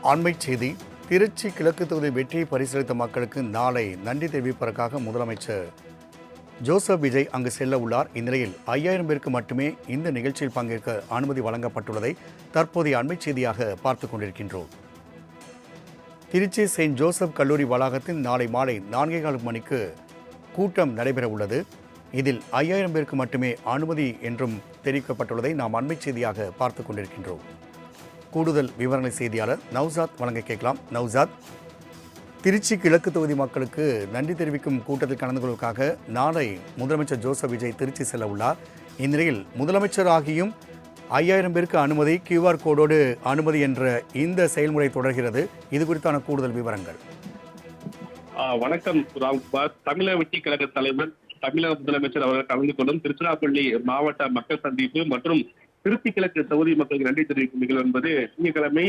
அண்மைச் செய்தி. திருச்சி கிழக்கு தொகுதி வெற்றியை பரிசீலித்த மக்களுக்கு நாளை நன்றி தெரிவிப்பதற்காக முதலமைச்சர் ஜோசப் விஜய் அங்கு செல்ல உள்ளார். இந்நிலையில் 5000 பேருக்கு மட்டுமே இந்த நிகழ்ச்சியில் பங்கேற்க அனுமதி வழங்கப்பட்டுள்ளதை தற்போதைய அண்மைச் செய்தியாக பார்த்துக் கொண்டிருக்கின்றோம். திருச்சி செயின்ட் ஜோசப் கல்லூரி வளாகத்தில் நாளை மாலை 4:15 மணிக்கு கூட்டம் நடைபெற உள்ளது. இதில் 5000 பேருக்கு மட்டுமே அனுமதி என்றும் தெரிவிக்கப்பட்டுள்ளதை நாம் அண்மைச் செய்தியாக பார்த்துக் கொண்டிருக்கின்றோம். கூடுதல் விவரங்களை செய்தியாளர் நௌசாத் வழங்க கேட்கலாம். நௌசாத், திருச்சி கிழக்கு தொகுதி மக்களுக்கு நன்றி தெரிவிக்கும் கூட்டத்தில் கலந்து கொள்வதற்காக நாளை முதலமைச்சர் ஜோசப் விஜய் திருச்சி செல்ல உள்ளார். இந்நிலையில் முதலமைச்சராகியும் 5000 பேருக்கு அனுமதி, QR கோடோடு அனுமதி என்ற இந்த செயல்முறை தொடர்கிறது. இது குறித்தான கூடுதல் விவரங்கள். வணக்கம் ராம்குமார். தமிழக வெற்றி கழக தலைவர் தமிழக முதலமைச்சர் அவர்கள் கலந்து கொள்ளும் திருச்சிராப்பள்ளி மாவட்ட மக்கள் சந்திப்பு மற்றும் திருச்சி கிழக்கு தொகுதி மக்களுக்கு நன்றி தெரிவிக்கும் நிகழ்வு என்பது திங்கட்கிழமை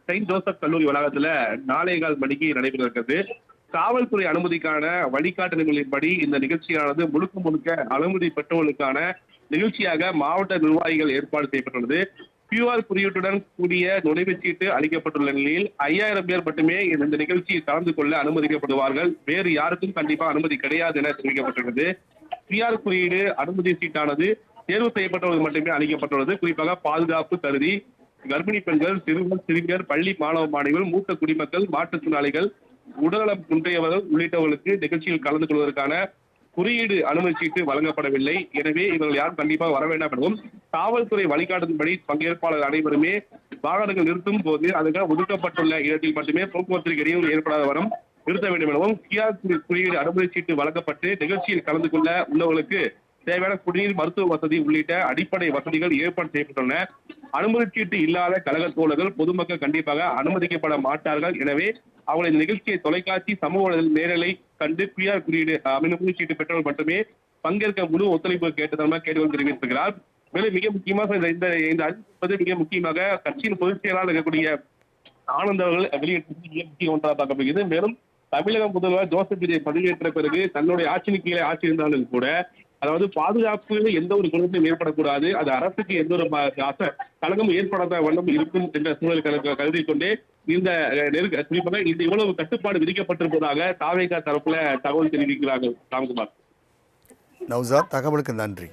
செயின்ட் ஜோசப் கல்லூரி வளாகத்துல 4:15 மணிக்கு நடைபெற இருக்கிறது. காவல்துறை அனுமதிக்கான வழிகாட்டுதல்களின்படி இந்த நிகழ்ச்சியானது முழுக்க அனுமதி பெற்றவர்களுக்கான நிகழ்ச்சியாக மாவட்ட நிர்வாகிகள் ஏற்பாடு செய்யப்பட்டுள்ளது. QR குறியீட்டுடன் கூடிய நுழைவுச்சீட்டு அளிக்கப்பட்டுள்ள நிலையில் 5000 பேர் மட்டுமே இந்த நிகழ்ச்சியில் கலந்து கொள்ள அனுமதிக்கப்படுவார்கள். வேறு யாருக்கும் கண்டிப்பா அனுமதி கிடையாது என தெரிவிக்கப்பட்டுள்ளது. QR குறியீடு அனுமதி சீட்டானது தேர்வு செய்யப்பட்டவர்கள் மட்டுமே அளிக்கப்பட்டுள்ளது. குறிப்பாக பாதுகாப்பு கருதி கர்ப்பிணி பெண்கள், சிறுவர், பள்ளி மாணவ மாணவிகள், மூத்த குடிமக்கள், மாற்றுத்திறனாளிகள், உடல்நலம் குன்றியவர்கள் உள்ளிட்டவர்களுக்கு நிகழ்ச்சியில் கலந்து கொள்வதற்கான குறியீடு அனுமதி சீட்டு வழங்கப்படவில்லை. எனவே இவர்கள் யாரும் கண்டிப்பாக வர வேண்டாம் எனவும் காவல்துறை வழிகாட்டும்படி பங்கேற்பாளர் அனைவருமே வாகனங்கள் நிறுத்தும் போது அதுக்காக ஒதுக்கப்பட்டுள்ள இடத்தில் மட்டுமே போக்குவரத்திற்கு இடையூறு ஏற்படாத வரம் நிறுத்த வேண்டும் எனவும் QR குறியீடு அனுமதி சீட்டு வழங்கப்பட்டு நிகழ்ச்சியில் கலந்து கொள்ள உள்ளவர்களுக்கு தேவையான குடிநீர், மருத்துவ வசதி உள்ளிட்ட அடிப்படை வசதிகள் ஏற்பாடு செய்யப்பட்டுள்ளன. அனுமதி சீட்டு இல்லாத கழக தோழர்கள் பொதுமக்கள் கண்டிப்பாக அனுமதிக்கப்பட மாட்டார்கள். எனவே அவர்கள் இந்த நிகழ்ச்சியை தொலைக்காட்சி, சமூக வலைதள நேரலை கண்டு QR குறியீடு அனுமதி சீட்டு பெற்றவர்கள் மட்டுமே பங்கேற்க முழு ஒத்துழைப்பு கேட்டுக்கொள் தெரிவித்திருக்கிறார். மேலும் மிக முக்கியமாக இந்த அறிவிப்பது மிக முக்கியமாக கட்சியின் பொதுச் செயலாளர் இருக்கக்கூடிய ஆனந்த் அவர்கள் வெளியிட்டது மிக முக்கிய ஒன்றாக பார்க்கப்படுகிறது. மேலும் தமிழக முதல்வர் ஜோசப் விஜய் பதவியேற்ற பிறகு தன்னுடைய ஆட்சியின் கீழே ஆட்சி இருந்தாலும் கூட, அதாவது பாதுகாப்பு எந்த ஒரு குழப்பத்தையும் ஏற்படக்கூடாது, அது அரசுக்கு எந்த ஒரு கலகம் ஏற்படாத வண்ணம் இருக்கும் என்ற சூழல் கருதி கொண்டே இந்த குறிப்பாக இந்த இவ்வளவு கட்டுப்பாடு விதிக்கப்பட்டிருப்பதாக தாவேகா தரப்புல தகவல் தெரிவிக்கிறார்கள். ராம்குமார். நௌசாத், தகவலுக்கு நன்றி.